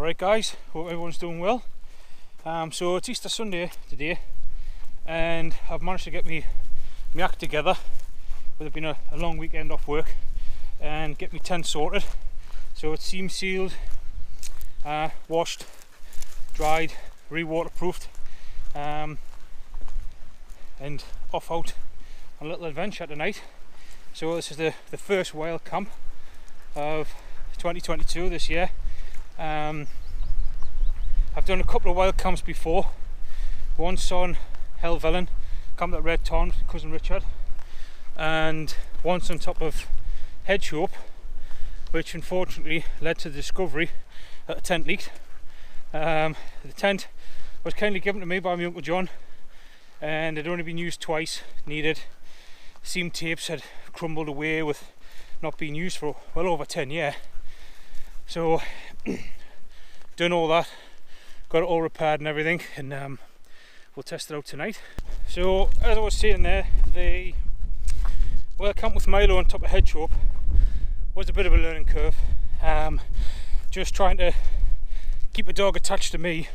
Alright guys, hope everyone's doing well. So it's Easter Sunday today and I've managed to get my act together with it being a long weekend off work and get my tent sorted. So it's seam sealed, washed, dried, re-waterproofed, and off out on a little adventure tonight. So this is the first wild camp of 2022 this year. I've done a couple of wild camps before, once on Helvellyn, camped at Red Tarn with cousin Richard, and once on top of Hedgehope, which unfortunately led to the discovery that the tent leaked. The tent was kindly given to me by my Uncle John and had only been used twice, needed seam tapes, had crumbled away with not being used for well over 10 years. So done all that, got it all repaired and everything, and we'll test it out tonight. So as I was saying there, the wild camp with Milo on top of Hedgehope was a bit of a learning curve. Just trying to keep the dog attached to me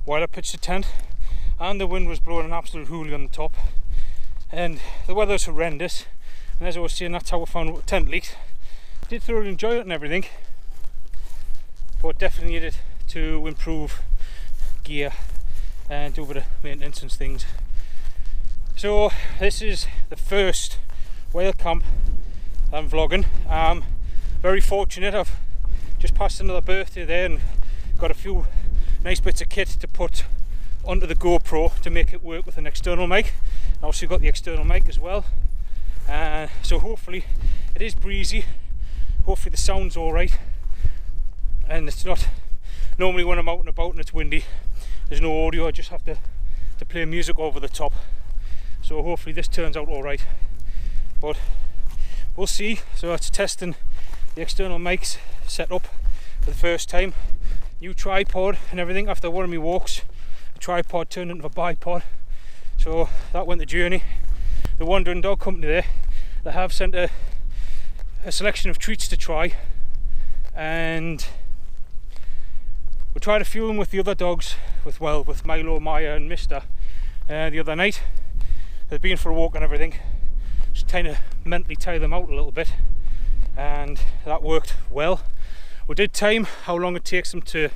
while I pitched the tent, and the wind was blowing an absolute hoolie on the top, and the weather was horrendous. And as I was saying, that's how I found out the tent leaked. Did thoroughly enjoy it and everything, but definitely needed to improve gear and do a bit of maintenance and things. So this is the first wild camp I'm vlogging. I'm very fortunate, I've just passed another birthday there and got a few nice bits of kit to put onto the GoPro to make it work with an external mic. I also got the external mic as well, so hopefully it is breezy, hopefully the sound's alright, and it's not, normally when I'm out and about and it's windy there's no audio, I just have to play music over the top. So hopefully this turns out alright, but we'll see. So it's testing the external mics set up for the first time, new tripod and everything. After one of my walks, the tripod turned into a bipod, so that went the journey. The Wandering Dog Company there, they have sent a selection of treats to try, and we tried a few of them with the other dogs, with Milo, Maya and Mister the other night. They've been for a walk and everything, just trying to mentally tire them out a little bit, and that worked well. We did time how long it takes them to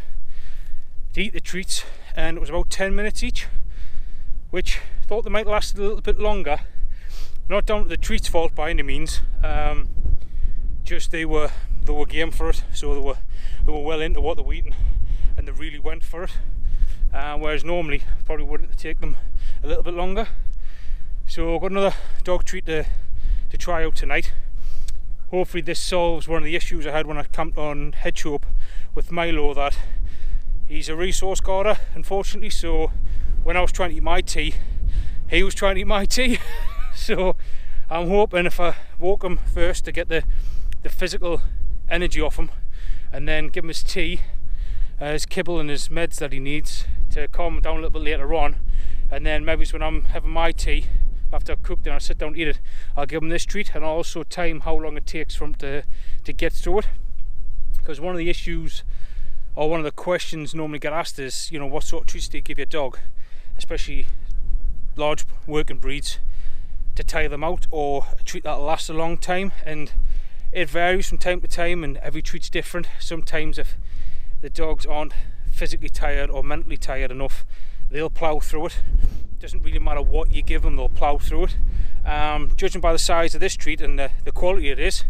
eat the treats, and it was about 10 minutes each, which I thought they might last a little bit longer. Not down to the treats' fault by any means, just they were game for it, so they were well into what they were eating and they really went for it, whereas normally probably wouldn't take them a little bit longer. So I've got another dog treat to try out tonight. Hopefully this solves one of the issues I had when I camped on Hedgehope with Milo, that he's a resource guarder unfortunately, so when I was trying to eat my tea, he was trying to eat my tea. So I'm hoping if I walk him first to get the physical energy off him, and then give him his tea, his kibble and his meds that he needs to calm him down a little bit later on, and then maybe when I'm having my tea after I've cooked and I sit down to eat it, I'll give him this treat, and I'll also time how long it takes for him to get through it. Because one of the issues, or one of the questions normally get asked is, you know, what sort of treats do you give your dog, especially large working breeds, to tire them out, or a treat that'll last a long time. And it varies from time to time and every treat's different. Sometimes if the dogs aren't physically tired or mentally tired enough, they'll plough through it. Doesn't really matter what you give them, they'll plough through it. Judging by the size of this treat and the quality it is,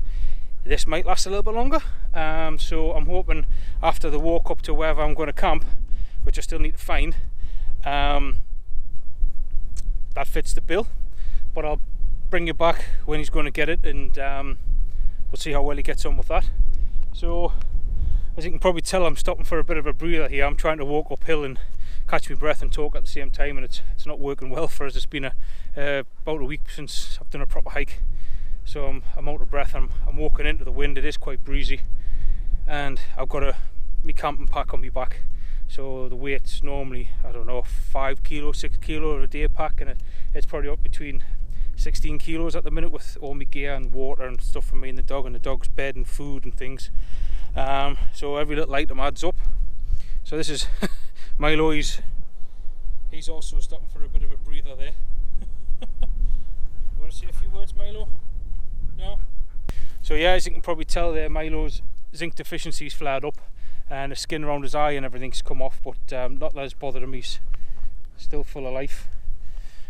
this might last a little bit longer. So I'm hoping after the walk up to wherever I'm going to camp, which I still need to find, that fits the bill. But I'll bring you back when he's going to get it, and we'll see how well he gets on with that. So as you can probably tell, I'm stopping for a bit of a breather here. I'm trying to walk uphill and catch my breath and talk at the same time, and it's not working well for us. It's been about a week since I've done a proper hike, so I'm out of breath. I'm walking into the wind. It is quite breezy, and I've got my camping pack on my back, so the weight's normally, I don't know, 5 kilo, 6 kilo a day pack, and it's probably up between 16 kilos at the minute with all my gear and water and stuff for me and the dog's bed and food and things. So every little item adds up. So this is Milo. He's also stopping for a bit of a breather there. You want to say a few words, Milo? No? So yeah, as you can probably tell there, Milo's zinc deficiency's flared up and the skin around his eye and everything's come off, but not that it's bothered him. He's still full of life,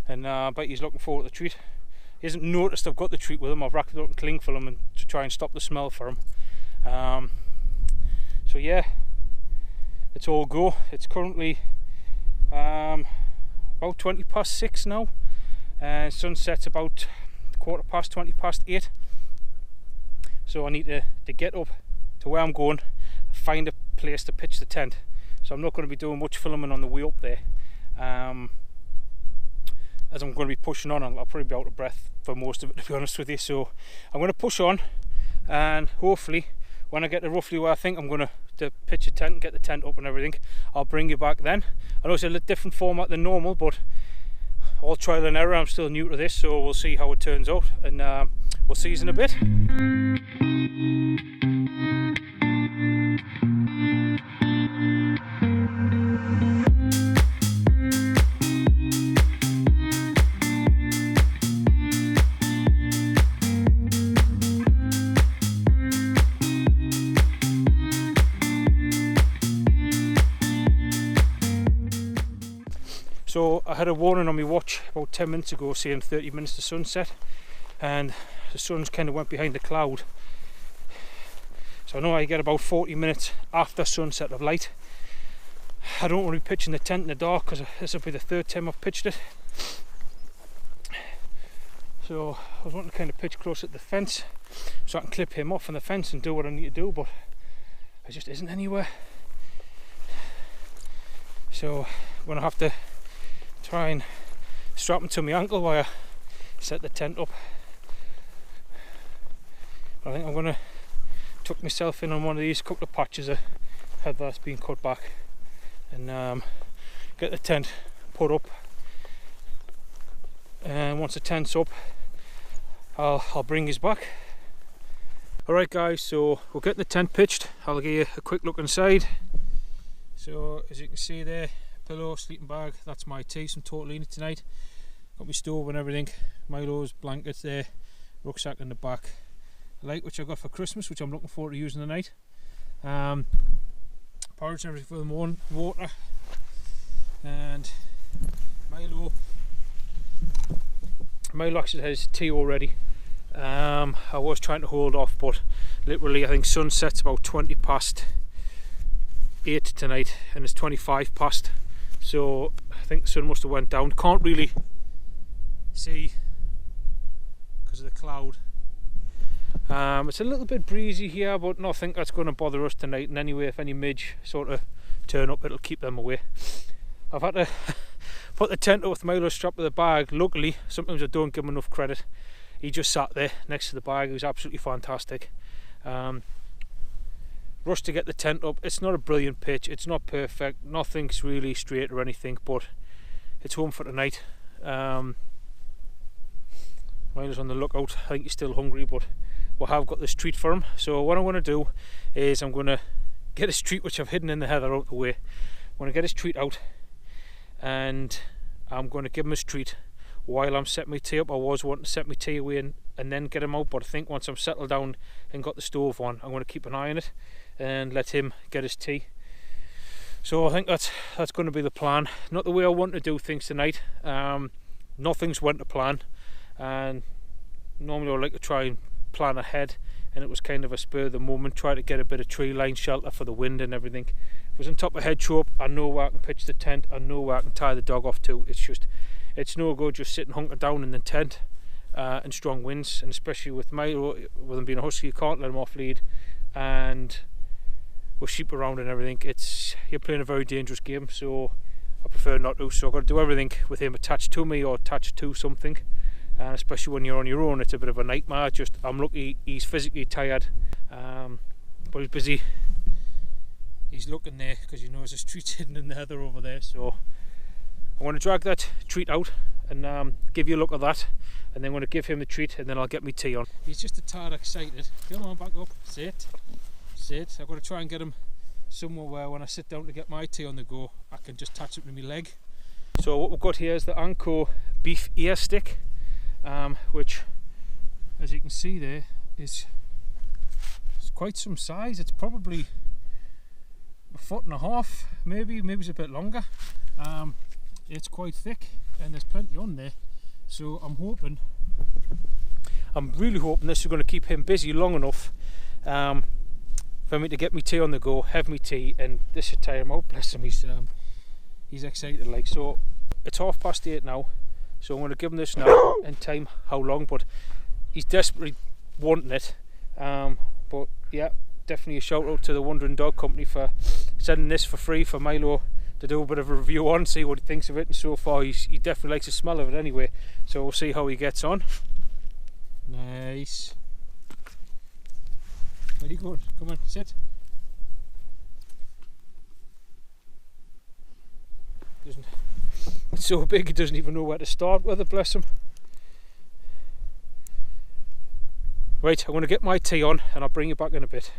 and I bet he's looking forward to the treat. He hasn't noticed I've got the treat with him. I've wrapped it up in cling film and to try and stop the smell for him. So yeah, it's all go. It's currently about 20 past 6 now, and sunset's about 20 past 8. So I need to get up to where I'm going, find a place to pitch the tent. So I'm not going to be doing much filming on the way up there, as I'm going to be pushing on. I'll probably be out of breath for most of it, to be honest with you. So I'm going to push on, and hopefully when I get to roughly where I think I'm going to pitch a tent and get the tent up and everything, I'll bring you back then. I know it's a little different format than normal, but all trial and error. I'm still new to this, so we'll see how it turns out, and we'll see you in a bit. So I had a warning on my watch about 10 minutes ago saying 30 minutes to sunset, and the sun's kind of went behind the cloud. So I know I get about 40 minutes after sunset of light. I don't want to be pitching the tent in the dark because this will be the third time I've pitched it. So I was wanting to kind of pitch close at the fence so I can clip him off on the fence and do what I need to do, but there just isn't anywhere. So I'm going to have to try and strap him to my ankle while I set the tent up. I think I'm going to tuck myself in on one of these couple of patches of heather that's been cut back, and get the tent put up. And once the tent's up, I'll bring his back. Alright guys, so we'll get the tent pitched. I'll give you a quick look inside. So as you can see there, pillow, sleeping bag, that's my tea, some Tortellini tonight. Got my stove and everything, Milo's blankets there, rucksack in the back, a light which I got for Christmas, which I'm looking forward to using tonight. Porridge and everything for the morning, water, and Milo actually has tea already. I was trying to hold off, but literally I think sunset's about 20 past 8 tonight and it's 25 past. So I think the sun must have went down. Can't really see because of the cloud. It's a little bit breezy here, but nothing that's going to bother us tonight. And anyway, if any midge sort of turn up, it'll keep them away. I've had to put the tent up with Milo strapped to the bag. Luckily, sometimes I don't give him enough credit. He just sat there next to the bag. He was absolutely fantastic. Rushed to get the tent up. It's not a brilliant pitch, it's not perfect, nothing's really straight or anything, but it's home for tonight. Milo's on the lookout. I think he's still hungry, but we have got this treat for him. So what I'm going to do is I'm going to get his treat, which I've hidden in the heather, out the way. I'm going to get his treat out and I'm going to give him his treat while I'm setting my tea up. I was wanting to set my tea away and then get him out, but I think once I'm settled down and got the stove on, I'm going to keep an eye on it and let him get his tea. So I think that's going to be the plan. Not the way I want to do things tonight. Nothing's went to plan, and normally I like to try and plan ahead, and it was kind of a spur of the moment, try to get a bit of tree line shelter for the wind and everything. It was on top of hedge rope. I know where I can pitch the tent, I know where I can tie the dog off to. It's no good just sitting hunkered down in the tent in strong winds, and especially with Milo, with him being a husky, you can't let him off lead, and with sheep around and everything, you're playing a very dangerous game, so I prefer not to. So I've got to do everything with him attached to me or attached to something, and especially when you're on your own, it's a bit of a nightmare. I'm lucky he's physically tired, but he's busy. He's looking there because he knows there's treats hidden in the heather over there. So I'm going to drag that treat out and give you a look at that, and then I'm going to give him the treat, and then I'll get my tea on. He's just a tad excited. Come on, back up. Sit. I've got to try and get him somewhere where when I sit down to get my tea on the go, I can just attach it to my leg. So what we've got here is the Anko beef ear stick, which, as you can see there, is quite some size. It's probably a 1.5 foot, maybe it's a bit longer. It's quite thick and there's plenty on there, so I'm really hoping this is going to keep him busy long enough for me to get me tea on the go, have me tea, and this should tire him out. Bless him, he's excited. Like, so it's 8:30 now, so I'm going to give him this now and time how long, but he's desperately wanting it. But yeah, definitely a shout out to the Wandering Dog Company for sending this for free for Milo to do a bit of a review on, see what he thinks of it, and so far he definitely likes the smell of it anyway, so we'll see how he gets on. Nice. Where are you going? Come on, sit. It's so big he doesn't even know where to start with it, bless him. Right, I'm going to get my tea on and I'll bring you back in a bit.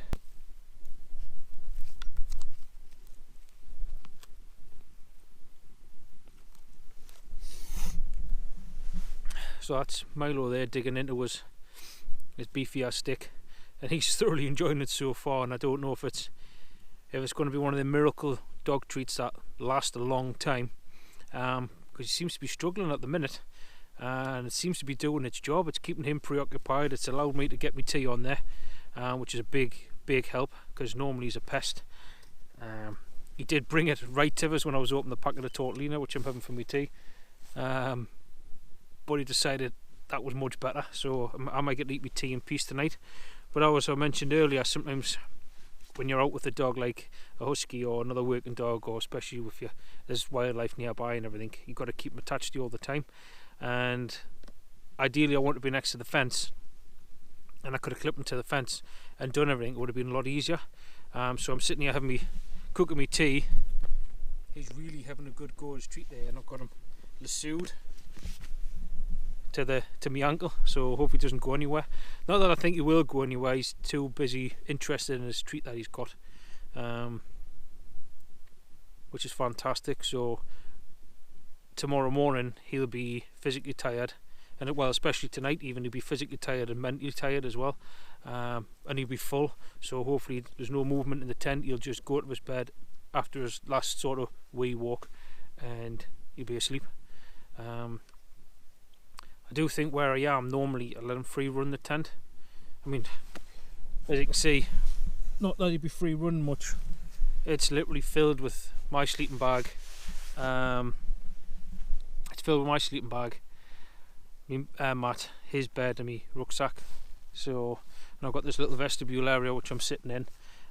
So that's Milo there digging into his beefy ass stick, and he's thoroughly enjoying it so far, and I don't know if it's going to be one of the miracle dog treats that last a long time, because he seems to be struggling at the minute, and it seems to be doing its job. It's keeping him preoccupied. It's allowed me to get my tea on there, which is a big help, because normally he's a pest. He did bring it right to us when I was opening the packet of Tortellini, which I'm having for my tea, but he decided that was much better, so I might get to eat my tea in peace tonight. But as I mentioned earlier, sometimes when you're out with a dog like a husky or another working dog, or especially with there's wildlife nearby and everything, you've got to keep them attached to you all the time. And ideally I want to be next to the fence, and I could have clipped him to the fence and done everything. It would have been a lot easier. So I'm sitting here cooking me tea. He's really having a good go at his treat there, and I've got him lassoed to my ankle, so hope he doesn't go anywhere. Not that I think he will go anywhere, he's too busy interested in his treat that he's got, which is fantastic. So tomorrow morning he'll be physically tired, and well, especially tonight even, he'll be physically tired and mentally tired as well, and he'll be full, so hopefully there's no movement in the tent. He'll just go to his bed after his last sort of wee walk and he'll be asleep. I do think where I am normally I let him free run the tent. I mean, as you can see, not that he'd be free running much. It's literally filled with my sleeping bag. It's filled with my sleeping bag, me mat, his bed and me rucksack. So, and I've got this little vestibule area which I'm sitting in.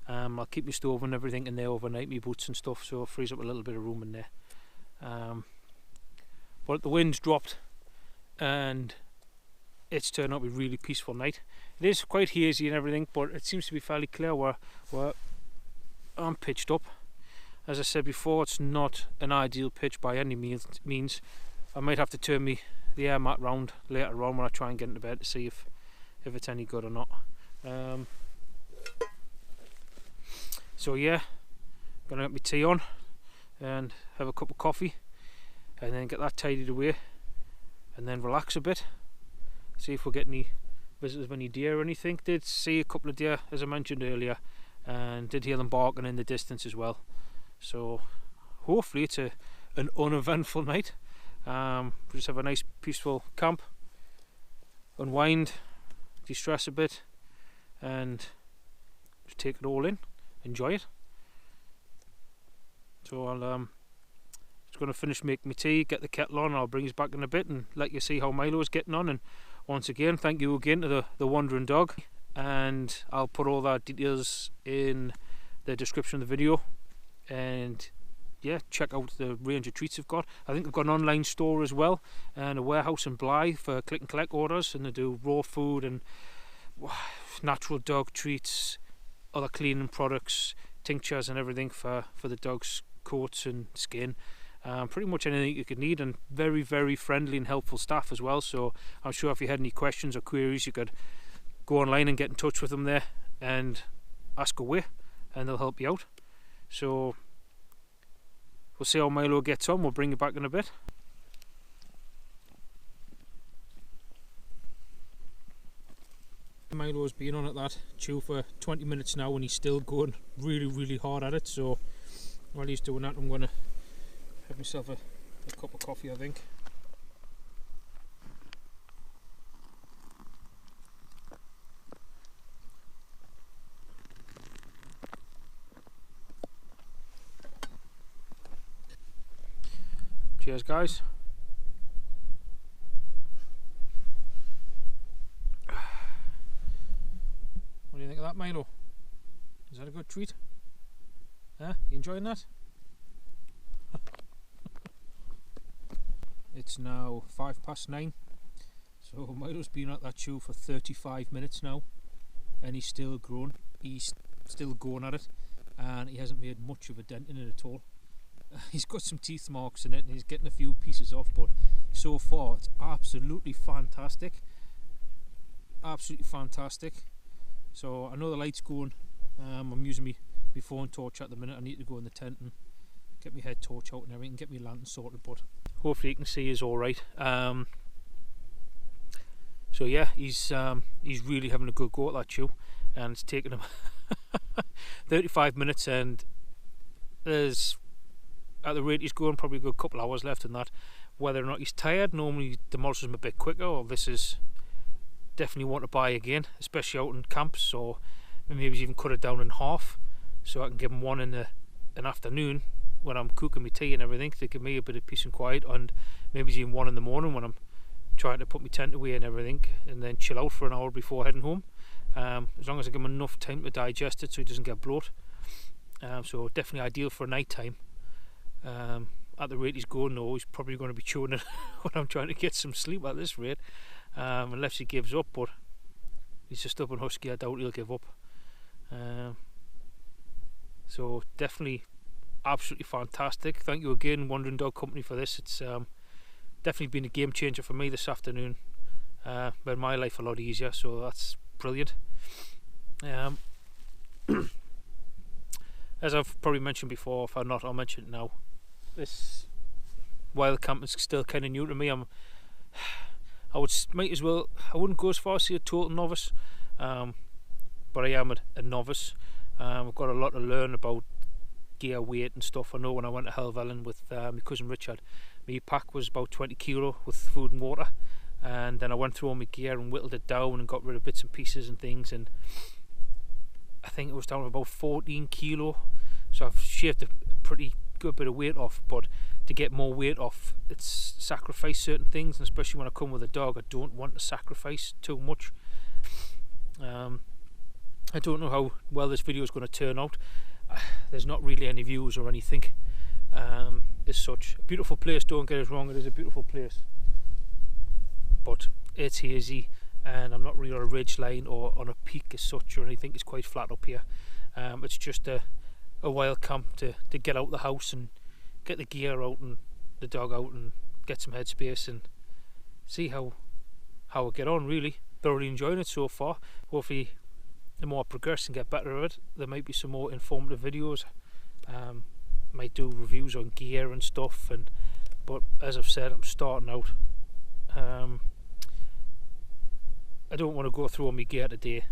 I'll keep my stove and everything in there overnight, my boots and stuff, so it frees up a little bit of room in there. But the wind's dropped and it's turned out to be a really peaceful night. It is quite hazy and everything, but it seems to be fairly clear where I'm pitched up. As I said before, it's not an ideal pitch by any means. I might have to turn the air mat round later on when I try and get into bed to see if it's any good or not. So yeah, gonna get my tea on and have a cup of coffee, and then get that tidied away, and then relax a bit, see if we'll get any visitors of any deer or anything. Did see a couple of deer, as I mentioned earlier, and did hear them barking in the distance as well. So hopefully it's an uneventful night. We'll just have a nice peaceful camp, unwind, de-stress a bit, and just take it all in, enjoy it. So I'll just going to finish making my tea, get the kettle on, and I'll bring you back in a bit and let you see how Milo's getting on. And once again, thank you again to the Wandering Dog, and I'll put all that details in the description of the video. And yeah, check out the range of treats they've got. I think they've got an online store as well, and a warehouse in Bly for click and collect orders, and they do raw food and natural dog treats, other cleaning products, tinctures and everything for the dog's coats and skin. Pretty much anything you could need, and very, very friendly and helpful staff as well. So I'm sure if you had any questions or queries, you could go online and get in touch with them there and ask away, and they'll help you out. So we'll see how Milo gets on. We'll bring it back in a bit. Milo's been on at that chew for 20 minutes now and he's still going really hard at it. So while he's doing that, I'm going to have myself a cup of coffee, I think. Cheers, guys. What do you think of that, Milo? Is that a good treat? Huh? You enjoying that? It's now 9:05, so Milo's been at that chew for 35 minutes now, and he's still growing. He's still going at it, and he hasn't made much of a dent in it at all. He's got some teeth marks in it, and he's getting a few pieces off, but so far it's absolutely fantastic. Absolutely fantastic. So I know the light's going. I'm using my phone torch at the minute. I need to go in the tent and get my head torch out and everything, get my lantern sorted, but hopefully you can see he's alright. So yeah, he's really having a good go at that chew, and it's taken him 35 minutes, and there's, at the rate he's going, probably a good couple hours left in that. Whether or not he's tired, normally demolishes him a bit quicker, or this is definitely want to buy again, especially out in camps, so maybe even cut it down in half so I can give him one in an afternoon when I'm cooking my tea and everything to give me a bit of peace and quiet, and maybe even one in the morning when I'm trying to put my tent away and everything, and then chill out for an hour before heading home, as long as I give him enough time to digest it so he doesn't get bloat. So definitely ideal for night time. At the rate he's going though, he's probably going to be chewing it when I'm trying to get some sleep at this rate, unless he gives up, but he's a stubborn husky. I doubt he'll give up. So definitely absolutely fantastic. Thank you again, Wandering Dog Company, for this. It's definitely been a game changer for me this afternoon. Made my life a lot easier, so that's brilliant. As I've probably mentioned before, if I'm not, I'll mention it now. This wild camping is still kind of new to me. I might as well, I wouldn't go as far as say a total novice, but I am a novice. I've got a lot to learn about gear weight and stuff. I know when I went to Helvellyn with my cousin Richard, my pack was about 20 kilo with food and water, and then I went through all my gear and whittled it down and got rid of bits and pieces and things, and I think it was down to about 14 kilo, so I've shaved a pretty good bit of weight off. But to get more weight off, it's sacrifice certain things, and especially when I come with a dog, I don't want to sacrifice too much. I don't know how well this video is going to turn out. There's not really any views or anything as such. A beautiful place, don't get us wrong, it is a beautiful place, but it's hazy and I'm not really on a ridge line or on a peak as such or anything. It's quite flat up here. It's just a wild camp to get out the house and get the gear out and the dog out and get some headspace and see how I get on. Really thoroughly enjoying it so far. Hopefully the more I progress and get better at it, there might be some more informative videos. Might do reviews on gear and stuff, but as I've said, I'm starting out. I don't want to go through all my gear today,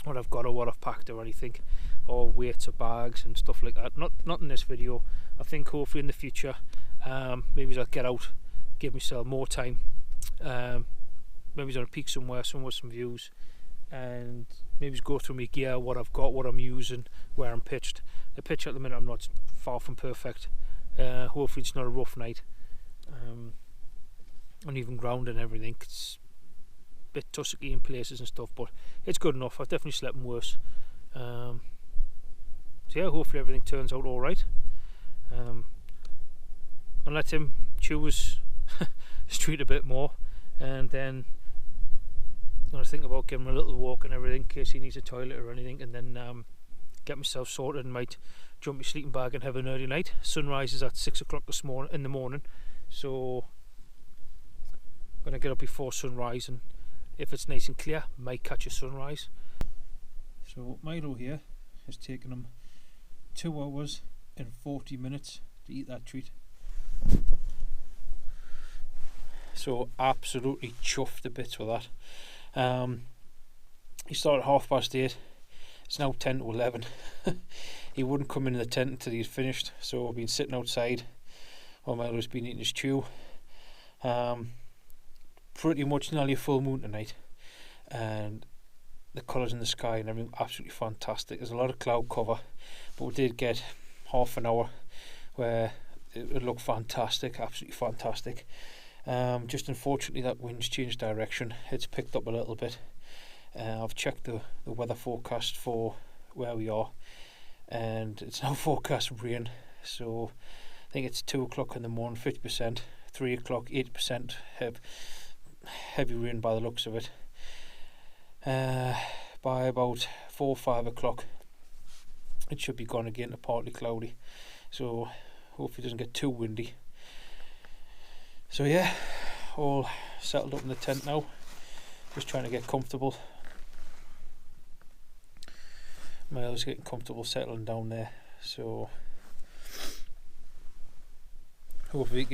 what I've got or what I've packed or anything, or weights or bags and stuff like that. Not in this video. I think hopefully in the future, maybe I'll get out, give myself more time, maybe on a peak somewhere with some views, and maybe go through my gear, what I've got, what I'm using, where I'm pitched. The pitch at the minute, I'm not far from perfect. Hopefully it's not a rough night, uneven ground and everything. It's a bit tussocky in places and stuff, but it's good enough. I've definitely slept worse. So yeah, hopefully everything turns out alright. I'll let him chew his street a bit more, and then I'm going to think about giving him a little walk and everything in case he needs a toilet or anything, and then get myself sorted and might jump my sleeping bag and have an early night. Sunrise is at 6 o'clock in the morning, so I'm going to get up before sunrise, and if it's nice and clear, might catch a sunrise. So Milo here has taken him 2 hours and 40 minutes to eat that treat. So absolutely chuffed to bits with that. He started at 8:30. It's now 10 to 11. He wouldn't come in the tent until he'd finished, so I've been sitting outside while Milo's been eating his chew. Pretty much nearly a full moon tonight, and the colours in the sky and everything absolutely fantastic. There's a lot of cloud cover, but we did get half an hour where it looked fantastic, absolutely fantastic. Just unfortunately that wind's changed direction. It's picked up a little bit. I've checked the weather forecast for where we are, and it's now forecast rain. So I think it's 2 o'clock in the morning, 50%, 3 o'clock, 80%, heavy rain by the looks of it. By about 4 or 5 o'clock it should be gone again to partly cloudy, so hopefully it doesn't get too windy. So yeah, all settled up in the tent now, just trying to get comfortable. Miles getting comfortable settling down there, so hopefully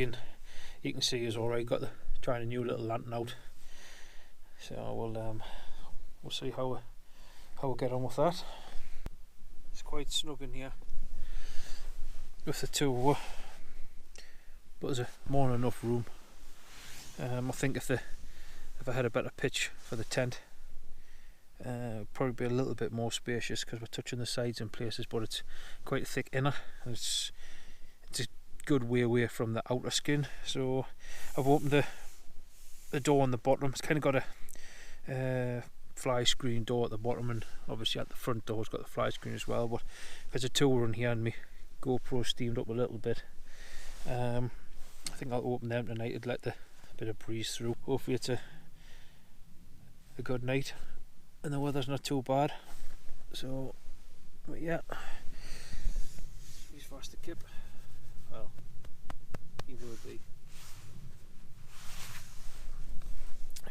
you can see us alright. Got trying a new little lantern out, so we'll see how we get on with that. It's quite snug in here with the two, but there's more than enough room. I think if I had a better pitch for the tent, it'd probably be a little bit more spacious, because we're touching the sides in places, but it's quite a thick inner, and it's a good way away from the outer skin. So I've opened the door on the bottom. It's kind of got a fly screen door at the bottom, and obviously at the front door it's got the fly screen as well, but there's a tool run here and my GoPro steamed up a little bit. I think I'll open them tonight and let the bit of breeze through. Hopefully it's a good night and the weather's not too bad. So but yeah, he's fast to kip. Well, he will be.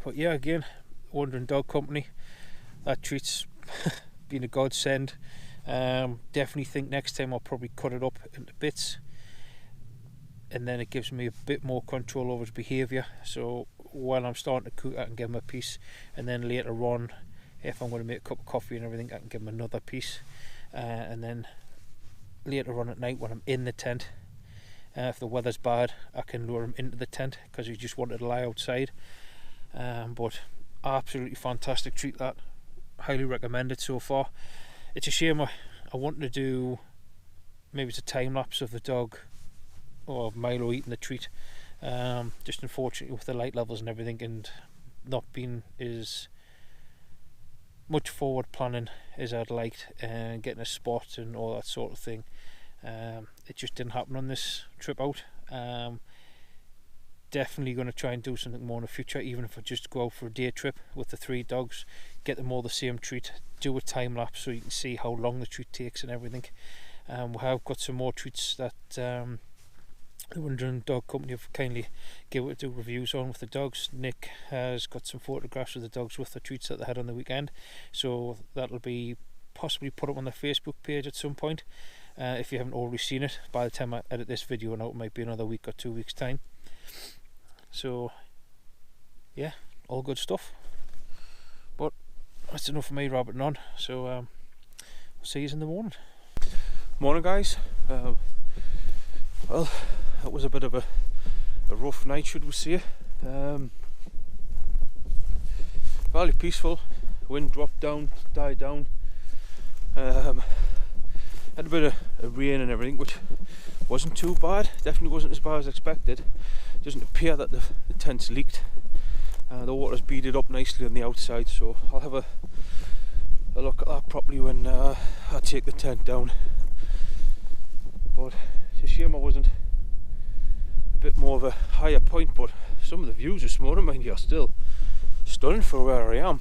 But yeah, again, Wandering Dog Company, that treat's been a godsend. Definitely think next time I'll probably cut it up into bits, and then it gives me a bit more control over his behaviour. So while I'm starting to cook, I can give him a piece, and then later on, if I'm going to make a cup of coffee and everything, I can give him another piece. And then later on at night when I'm in the tent, if the weather's bad, I can lure him into the tent because he just wanted to lie outside. But absolutely fantastic treat, that. Highly recommend it so far. It's a shame I wanted to do, maybe it's a time lapse of the dog or Milo eating the treat. Just unfortunately with the light levels and everything, and not being as much forward planning as I'd liked, and getting a spot and all that sort of thing, it just didn't happen on this trip out. Definitely going to try and do something more in the future, even if I just go out for a day trip with the 3 dogs, get them all the same treat, do a time lapse so you can see how long the treat takes and everything. We have got some more treats that the Wandering Dog Company have kindly given to do reviews on with the dogs. Nick has got some photographs of the dogs with the treats that they had on the weekend, so that'll be possibly put up on the Facebook page at some point. If you haven't already seen it, by the time I edit this video out, it might be another week or 2 weeks time. So yeah, all good stuff. But that's enough for me rabbiting on, so we'll see you in the morning. Morning guys. Well, that was a bit of a rough night, should we say. Fairly peaceful. Wind dropped down, died down. Had a bit of rain and everything, which wasn't too bad. Definitely wasn't as bad as expected. Doesn't appear that the tent's leaked. The water's beaded up nicely on the outside, so I'll have a look at that properly when I take the tent down. But it's a shame I wasn't a bit more of a higher point, but some of the views this morning, mind you, are still stunning for where I am.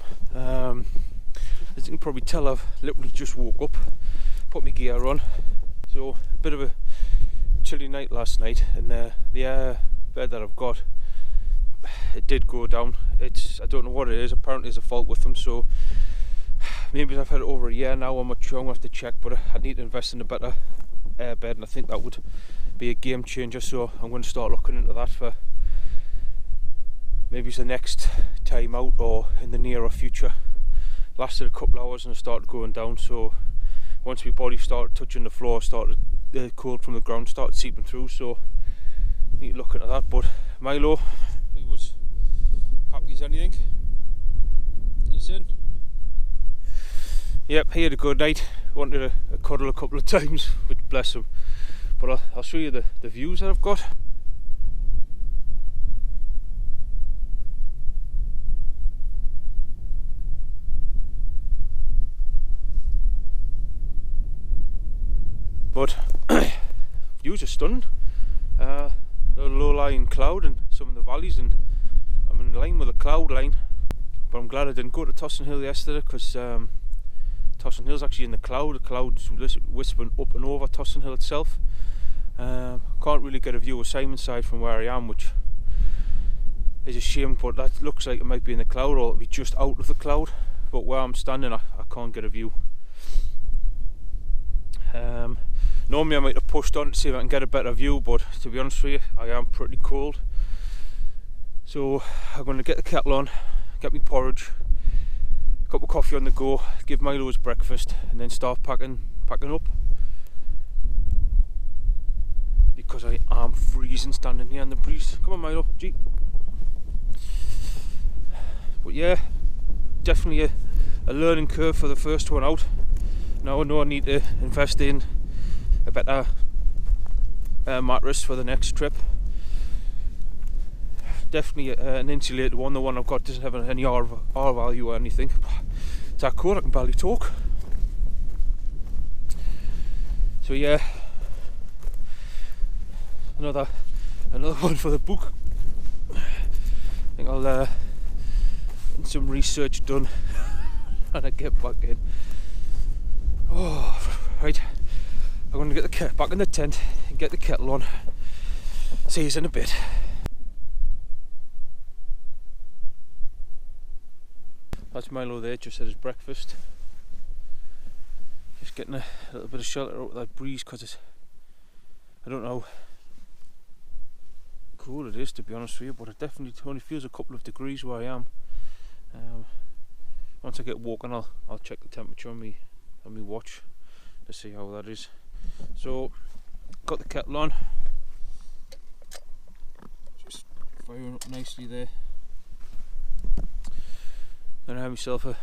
As you can probably tell, I've literally just woke up, put my gear on, so a bit of a chilly night last night, and the air bed that I've got, it did go down. I don't know what it is, apparently there's a fault with them, so maybe I've had it over a year now, I'm not sure, I'm going to have to check, but I need to invest in a better air bed, and I think that would be a game changer, so I'm going to start looking into that for maybe it's the next time out or in the nearer future. Lasted a couple of hours and I started going down, so once my body started touching the floor, the cold from the ground started seeping through, so I need to look into that. But Milo, he was happy as anything. You seen? Yep, he had a good night. Wanted a cuddle a couple of times, which bless him. But I'll show you the views that I've got. But views are stunning. The low-lying cloud and some of the valleys, and I'm in line with the cloud line. But I'm glad I didn't go to Tossin Hill yesterday, because Tossin Hill's actually in the cloud. The cloud's whispering up and over Tossin Hill itself. Can't really get a view of Simonside from where I am, which is a shame, but that looks like it might be in the cloud, or it'll be just out of the cloud. But where I'm standing, I can't get a view. Normally I might have pushed on to see if I can get a better view, but to be honest with you, I am pretty cold. So I'm going to get the kettle on, get me porridge, a cup of coffee on the go, give Milo his breakfast, and then start packing up. Because I am freezing standing here in the breeze. Come on Milo, gee. But yeah, definitely a learning curve for the first one out. Now I know I need to invest in a better mattress for the next trip. Definitely an insulated one. The one I've got doesn't have any R value or anything. It's that cold I can barely talk. So yeah, another one for the book. I think I'll get some research done and I get back in. Oh, right. I'm going to get the back in the tent and get the kettle on. See you in a bit. That's Milo there, just had his breakfast. Just getting a little bit of shelter out of that breeze, because it's, I don't know how cool it is, to be honest with you, but it definitely only feels a couple of degrees where I am. Once I get walking, I'll check the temperature on me watch to see how that is. So got the kettle on, just firing up nicely there. Gonna have myself a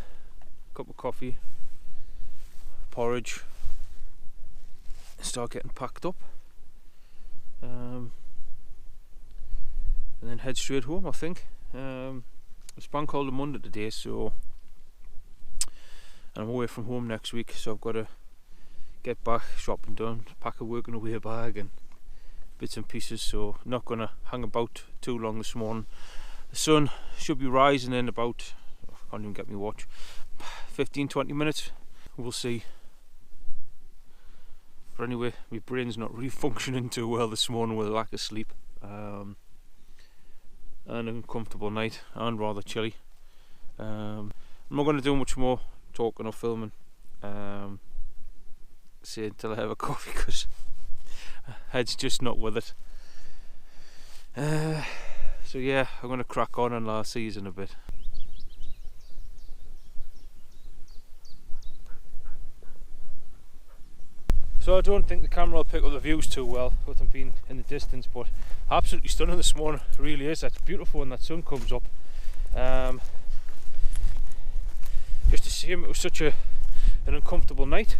cup of coffee, porridge, and start getting packed up, and then head straight home, I think. It's bank holiday Monday today, so, and I'm away from home next week, so I've got to get back, shopping done, pack a working away bag and bits and pieces, so not going to hang about too long this morning. The sun should be rising in about, I can't even get me watch, 15-20 minutes, we'll see. But anyway, my brain's not really functioning too well this morning with a lack of sleep, and an uncomfortable night and rather chilly. I'm not going to do much more talking or filming. See until I have a coffee, because head's just not with it. So yeah, I'm going to crack on and I'll see you in a bit. So I don't think the camera will pick up the views too well with them being in the distance, but absolutely stunning this morning, it really is. It's beautiful when that sun comes up. Just to see him, it was such an uncomfortable night.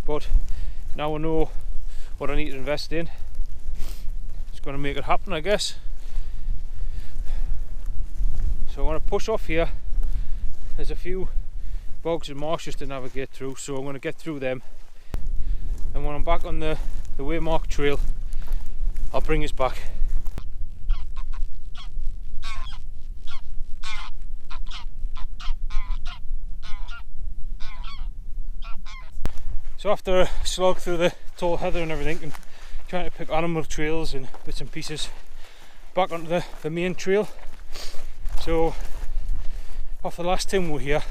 But now I know what I need to invest in. It's going to make it happen, I guess. So I'm going to push off here. There's a few bogs and marshes to navigate through, so I'm going to get through them. And when I'm back on the Waymark trail, I'll bring us back. So after a slog through the tall heather and everything, and trying to pick animal trails and bits and pieces, back onto the main trail. So off the last time we were here,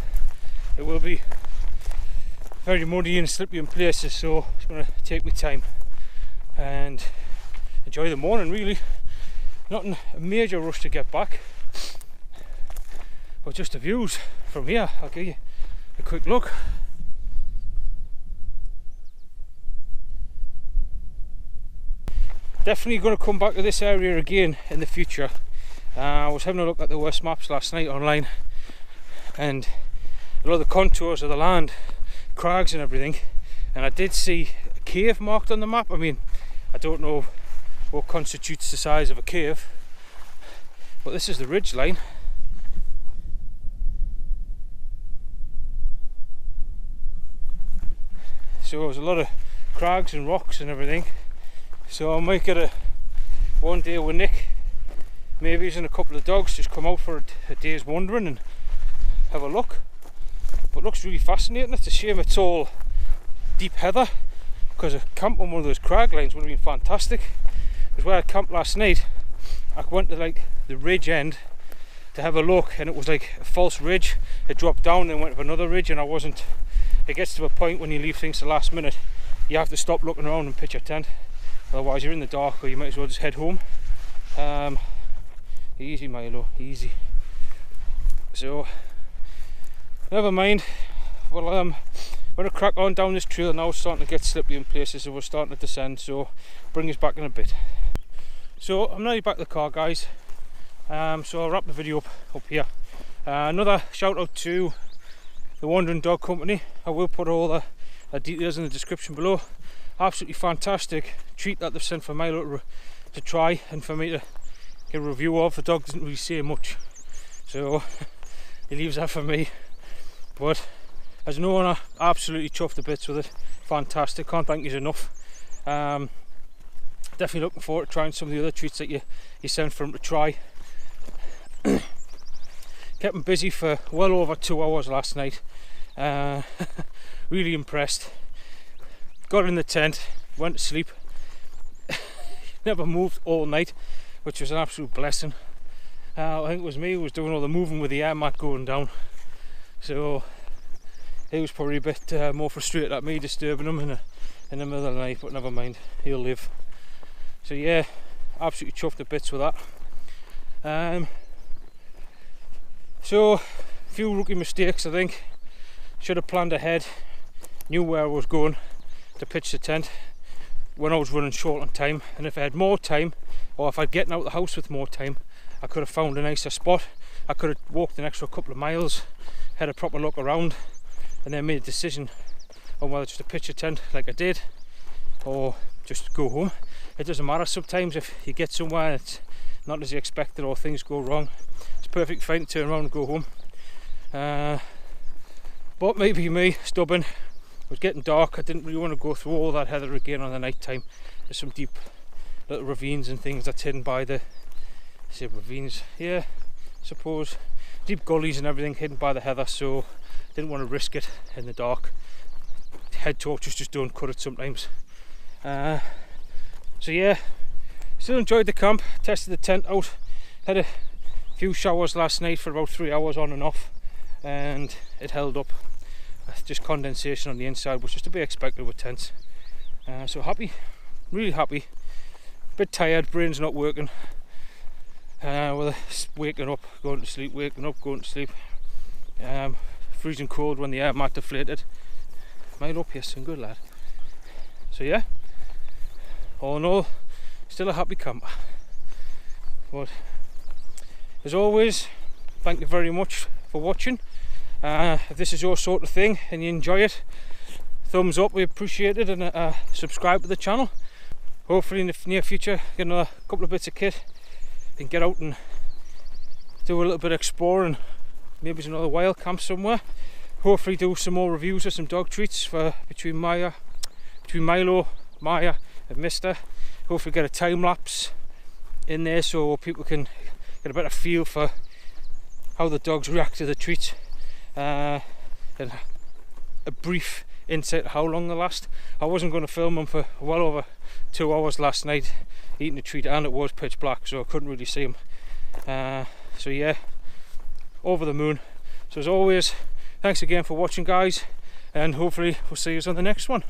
it will be very muddy and slippery in places, so it's going to take me time and enjoy the morning really. Not in a major rush to get back, but just the views from here. I'll give you a quick look. Definitely going to come back to this area again in the future. I was having a look at the West maps last night online, and a lot of the contours of the land, crags and everything, and I did see a cave marked on the map. I mean, I don't know what constitutes the size of a cave, but this is the ridge line. So there's a lot of crags and rocks and everything, so I might get a one day with Nick, maybe and a couple of dogs, just come out for a day's wandering and have a look. But it looks really fascinating. It's a shame it's all deep heather, because a camp on one of those crag lines would have been fantastic. Because where I camped last night, I went to like the ridge end to have a look, and it was like a false ridge. It dropped down and went to another ridge, and I wasn't. It gets to a point when you leave things to the last minute, you have to stop looking around and pitch your tent, otherwise you're in the dark, or you might as well just head home. Easy Milo, easy. So never mind. Well, I'm going to crack on down this trail now. It's starting to get slippery in places, and we're starting to descend, so bring us back in a bit. So I'm nearly back to the car, guys. So I'll wrap the video up here. Another shout out to the Wandering Dog Company. I will put all the details in the description below. Absolutely fantastic treat that they've sent for Milo to try and for me to get a review of. The dog doesn't really say much, so he leaves that for me. But as an owner, absolutely chuffed to bits with it. Fantastic, can't thank you enough. Definitely looking forward to trying some of the other treats that you sent for him to try. Kept him busy for well over 2 hours last night. Really impressed. Got in the tent, went to sleep. Never moved all night, which was an absolute blessing. I think it was me who was doing all the moving with the air mat going down, so he was probably a bit more frustrated at me disturbing him in the middle of the night, but never mind, he'll live. So yeah, absolutely chuffed to bits with that. So a few rookie mistakes, I think. Should have planned ahead, knew where I was going to pitch the tent when I was running short on time, and if I had more time, or if I'd gotten out of the house with more time, I could have found a nicer spot. I could have walked an extra couple of miles, had a proper look around, and then made a decision on whether just to pitch a tent like I did, or just go home. It doesn't matter. Sometimes if you get somewhere and it's not as you expected, or things go wrong, it's perfectly fine to turn around and go home. But maybe me, stubborn, it was getting dark. I didn't really want to go through all that heather again on the night time. There's some deep little ravines and things that's hidden by the, say ravines, yeah, I suppose, deep gullies and everything hidden by the heather, so didn't want to risk it in the dark. Head torches just don't cut it sometimes. So yeah, still enjoyed the camp, tested the tent out, had a few showers last night for about 3 hours on and off, and it held up. Just condensation on the inside, which is to be expected with tents. So happy, really happy. Bit tired, brain's not working. With waking up, going to sleep, waking up, going to sleep. Freezing cold when the air mat deflated. Mile up, yes, and good lad. So yeah, all in all, still a happy camper. But as always, thank you very much for watching. If this is your sort of thing and you enjoy it, thumbs up, we appreciate it, and subscribe to the channel. Hopefully in the near future get another couple of bits of kit and get out and do a little bit of exploring, maybe another wild camp somewhere. Hopefully do some more reviews of some dog treats for between Milo, Maya and Mister. Hopefully get a time lapse in there so people can get a better feel for how the dogs react to the treats, and a brief insight how long they last. I wasn't going to film them for well over 2 hours last night eating a treat, and it was pitch black, so I couldn't really see them. So yeah, over the moon. So as always, Thanks again for watching, guys, and hopefully we'll see you on the next one.